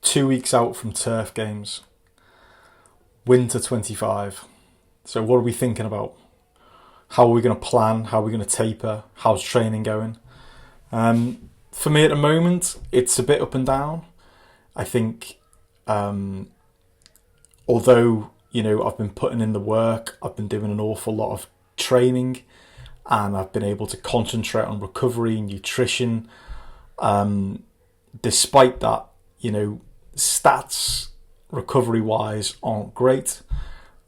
2 weeks out from turf games, winter 25. So what are we thinking about? How are we going to plan? How are we going to taper? How's training going? For me at the moment, it's a bit up and down. I think, although, I've been putting in the work, I've been doing an awful lot of training, and I've been able to concentrate on recovery, nutrition. Despite that, stats recovery wise aren't great.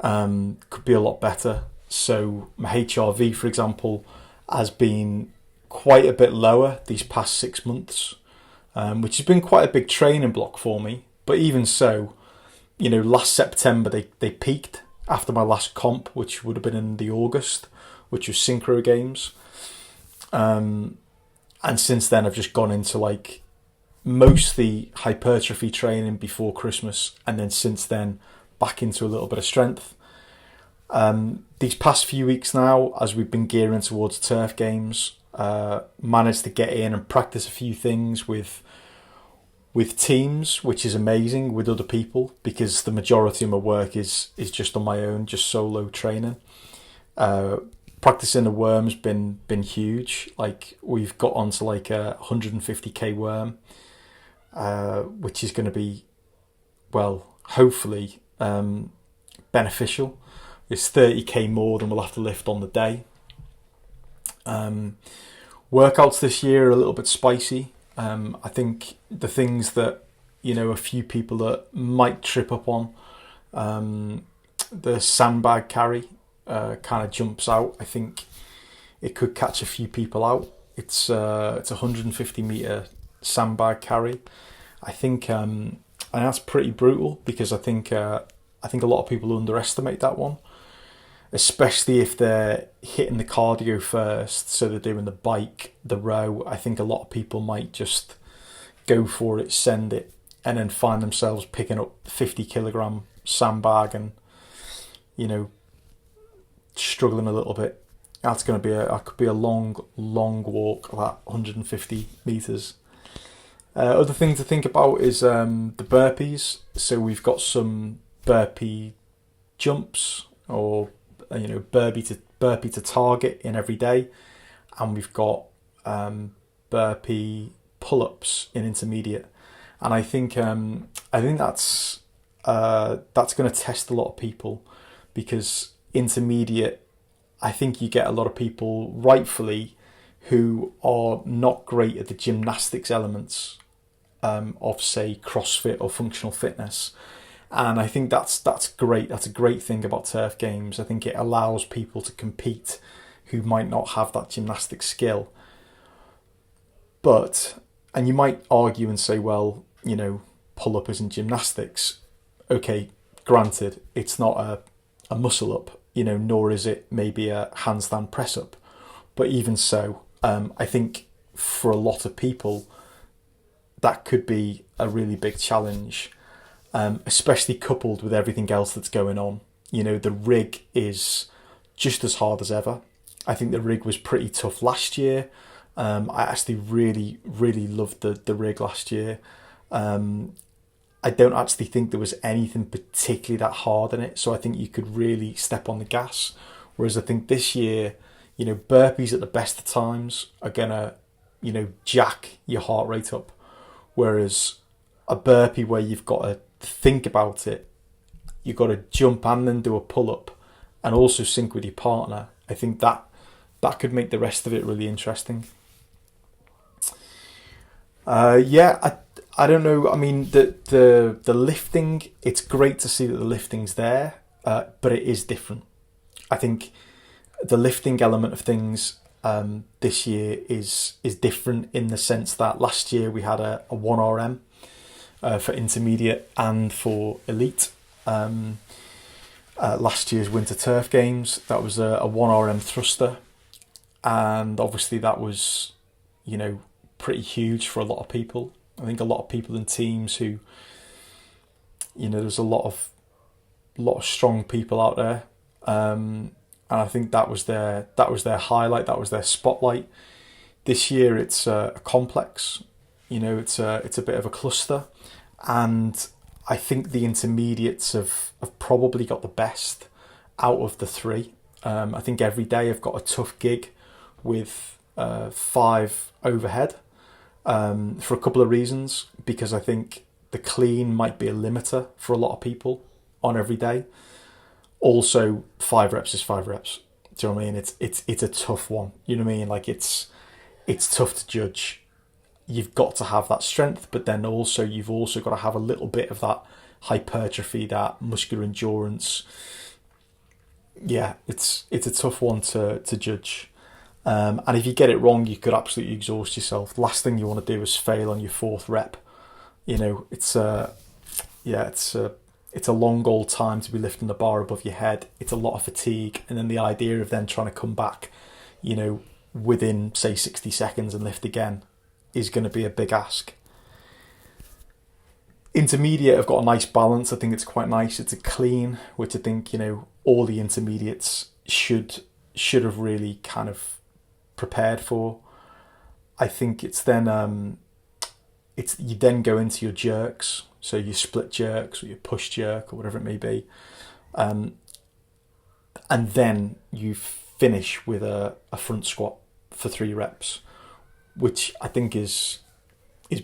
Could be a lot better. So my HRV, for example, has been quite a bit lower these past 6 months, which has been quite a big training block for me. But even so, last September they peaked after my last comp, which would have been in the August, which was Synchro Games. And since then I've just gone into like mostly hypertrophy training before Christmas, and then since then back into a little bit of strength. These past few weeks now, as we've been gearing towards turf games, managed to get in and practice a few things with teams, which is amazing, with other people, because the majority of my work is just on my own, just solo training. Practicing the worm's been huge. Like, we've got onto like a 150k worm, which is going to be, well, hopefully beneficial. It's 30k more than we'll have to lift on the day. Workouts this year are a little bit spicy. I think the things that, a few people that might trip up on, the sandbag carry kind of jumps out. I think it could catch a few people out. It's a 150 meter sandbag carry. I think and that's pretty brutal, because I think a lot of people underestimate that one, especially if they're hitting the cardio first. So they're doing the bike, the row. I think a lot of people might just go for it, send it, and then find themselves picking up 50 kilogram sandbag and, struggling a little bit. That's going to be could be a long walk, that 150 meters. Other thing to think about is the burpees. So we've got some burpee jumps, or burpee to target in every day, and we've got burpee pull-ups in intermediate. And I think that's going to test a lot of people, because intermediate, I think you get a lot of people, rightfully, who are not great at the gymnastics elements of, say, CrossFit or functional fitness. And I think that's great. That's a great thing about turf games. I think it allows people to compete who might not have that gymnastic skill. And you might argue and say, well, pull-up isn't gymnastics. Okay, granted, it's not a muscle-up, nor is it maybe a handstand press-up. But even so, I think for a lot of people, that could be a really big challenge. Especially coupled with everything else that's going on. The rig is just as hard as ever. I think the rig was pretty tough last year. I actually really, really loved the rig last year. I don't actually think there was anything particularly that hard in it, so I think you could really step on the gas. Whereas I think this year, burpees at the best of times are gonna, jack your heart rate up. Whereas a burpee where you've got to think about it, you've got to jump and then do a pull-up and also sync with your partner. I think that could make the rest of it really interesting. I don't know. I mean, the lifting, it's great to see that the lifting's there, but it is different. I think the lifting element of things this year is different, in the sense that last year we had a 1RM for intermediate and for elite. Last year's winter turf games, that was a 1RM thruster, and obviously that was, pretty huge for a lot of people. I think a lot of people in teams who, there's a lot of strong people out there, and I think that was their highlight, that was their spotlight. This year it's a complex, it's a bit of a cluster, And I think the intermediates have probably got the best out of the three. I think every day I've got a tough gig with 5 overhead for a couple of reasons. Because I think the clean might be a limiter for a lot of people on every day. Also, 5 reps is 5 reps. Do you know what I mean? It's a tough one. You know what I mean? Like it's tough to judge. You've got to have that strength, but then also you've also got to have a little bit of that hypertrophy, that muscular endurance. Yeah, it's a tough one to judge. And if you get it wrong, you could absolutely exhaust yourself. Last thing you want to do is fail on your 4th rep. You know, it's a long old time to be lifting the bar above your head. It's a lot of fatigue, and then the idea of then trying to come back, you know, within say 60 seconds and lift again is going to be a big ask. Intermediate, I've got a nice balance. I think it's quite nice. It's a clean, which I think, you know, all the intermediates should have really kind of prepared for. I think it's then you then go into your jerks, so your split jerks or your push jerk or whatever it may be, and then you finish with a front squat for 3 reps, which I think is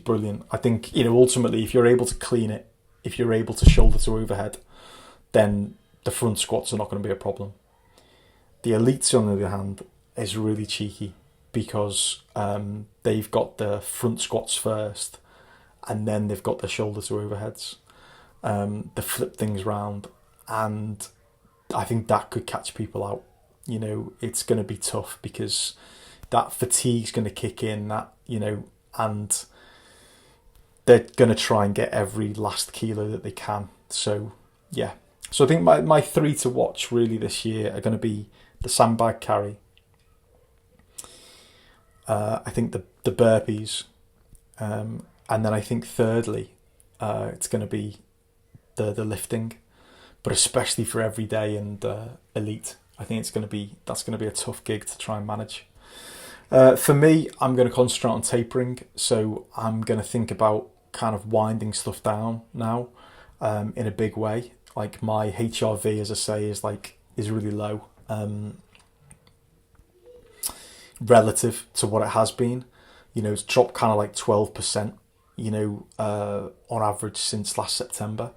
brilliant. I think, you know, ultimately, if you're able to clean it, if you're able to shoulder to overhead, then the front squats are not going to be a problem. The elites, on the other hand, is really cheeky because they've got the front squats first, and then they've got the shoulder to overheads. They flip things round, and I think that could catch people out. You know, it's going to be tough because that fatigue's going to kick in, that, you know, and they're going to try and get every last kilo that they can. So, yeah. So I think my 3 to watch really this year are going to be the sandbag carry. I think the burpees. And then I think thirdly, it's going to be the lifting, but especially for everyday and elite. I think that's going to be a tough gig to try and manage. For me, I'm going to concentrate on tapering. So I'm going to think about kind of winding stuff down now, in a big way. Like my HRV, as I say, is really low, relative to what it has been. You know, it's dropped kind of like 12%, you know, on average since last September.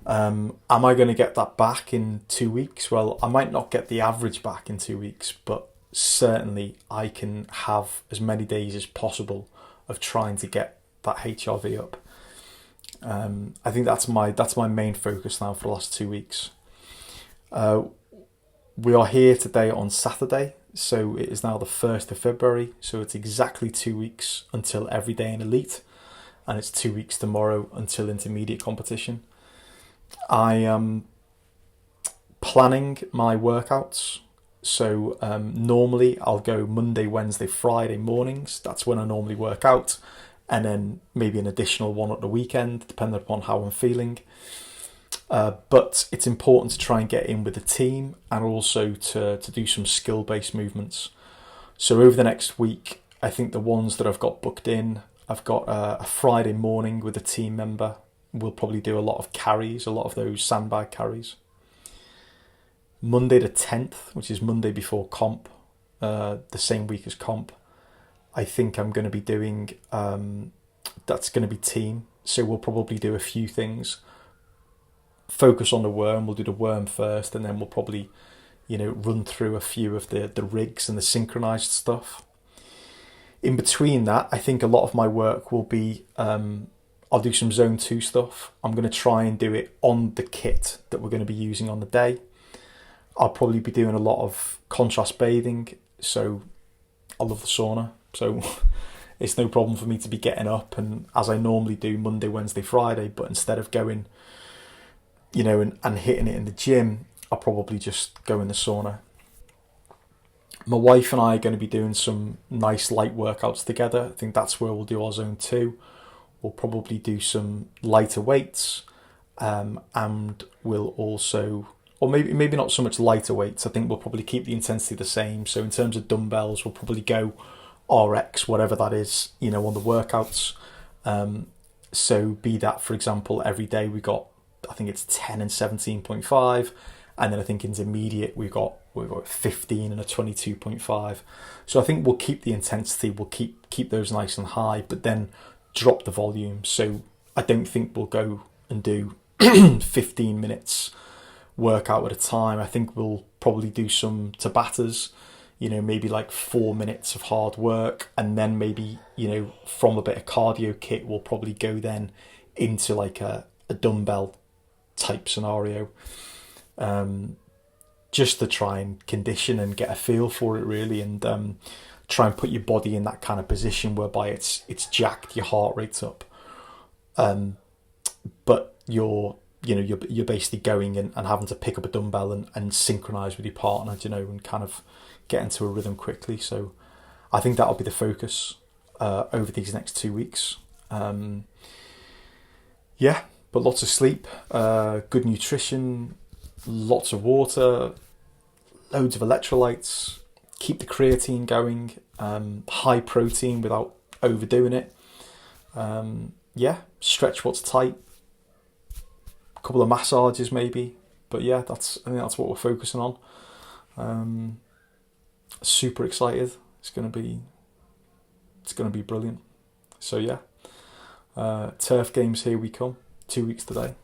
Am I going to get that back in 2 weeks? Well, I might not get the average back in 2 weeks, but certainly I can have as many days as possible of trying to get that HRV up. I think that's my main focus now for the last 2 weeks. We are here today on Saturday, so it is now the 1st of February, so it's exactly 2 weeks until everyday and elite, and it's 2 weeks tomorrow until intermediate competition. I am planning my workouts. So normally I'll go Monday, Wednesday, Friday mornings. That's when I normally work out. And then maybe an additional one at the weekend, depending upon how I'm feeling. But it's important to try and get in with the team and also to do some skill-based movements. So over the next week, I think the ones that I've got booked in, I've got a Friday morning with a team member. We'll probably do a lot of carries, a lot of those sandbag carries. Monday the 10th, which is Monday before comp, the same week as comp, I think I'm going to be doing, that's going to be team. So we'll probably do a few things. Focus on the worm, we'll do the worm first, and then we'll probably, you know, run through a few of the rigs and the synchronized stuff. In between that, I think a lot of my work will be, I'll do some zone 2 stuff. I'm going to try and do it on the kit that we're going to be using on the day. I'll probably be doing a lot of contrast bathing, so I love the sauna, so it's no problem for me to be getting up and, as I normally do, Monday, Wednesday, Friday, but instead of going, you know, and hitting it in the gym, I'll probably just go in the sauna. My wife and I are going to be doing some nice light workouts together. I think that's where we'll do our zone 2. We'll probably do some lighter weights, and we'll also, or maybe not so much lighter weights. I think we'll probably keep the intensity the same. So in terms of dumbbells, we'll probably go RX, whatever that is, you know, on the workouts. So be that, for example, every day we got, I think it's 10 and 17.5, and then I think intermediate we've got 15 and a 22.5. So I think we'll keep the intensity, we'll keep those nice and high, but then drop the volume. So I don't think we'll go and do 15 minutes workout at a time. I think we'll probably do some Tabatas, maybe like 4 minutes of hard work, and then maybe, from a bit of cardio kit, we'll probably go then into like a dumbbell type scenario, just to try and condition and get a feel for it really, and try and put your body in that kind of position whereby it's jacked, your heart rate's up, but you're basically going and having to pick up a dumbbell and synchronize with your partner, and kind of get into a rhythm quickly. So I think that'll be the focus over these next 2 weeks. Yeah, but lots of sleep, good nutrition, lots of water, loads of electrolytes, keep the creatine going, high protein without overdoing it. Stretch what's tight, a couple of massages maybe, but yeah, I think that's what we're focusing on. Super excited. It's gonna be brilliant. So yeah, turf games, here we come. 2 weeks today.